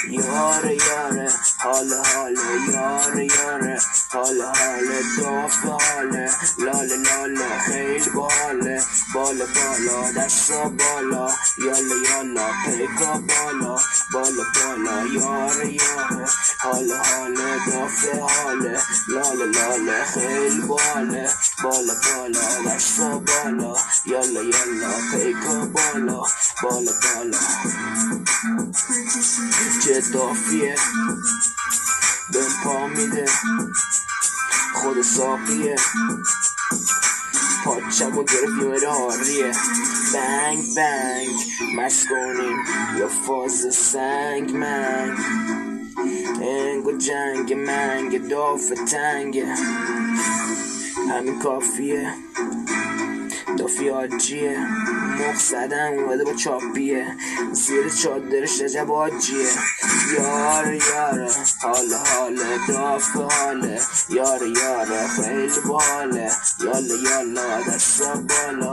یاره یاره حال یاره یاره حال داف حاله لاله لاله خیلی باله بالا بالا دستا بالا یالا یالا پیکا بالا بالا بالا یاره یاره حال داف حاله لاله لاله خیلی باله بالا بالا دستا بالا یالا یالا پیکا بالا بالا بالا چه دافیه بهم پا میده خود ساقیه پاچمو گرفت میره هاریه بنگ بنگ مست کنیم یا فاز سنگ منگ انگ و جنگ منگ داف تنگ همین کافیه دافی آجیه مخ زدن اومده با چاپیه زیر چادرش رجب آجیه یاره یاره حاله داف حاله یاره یاره خیلی باله یالا یالا دستا بالا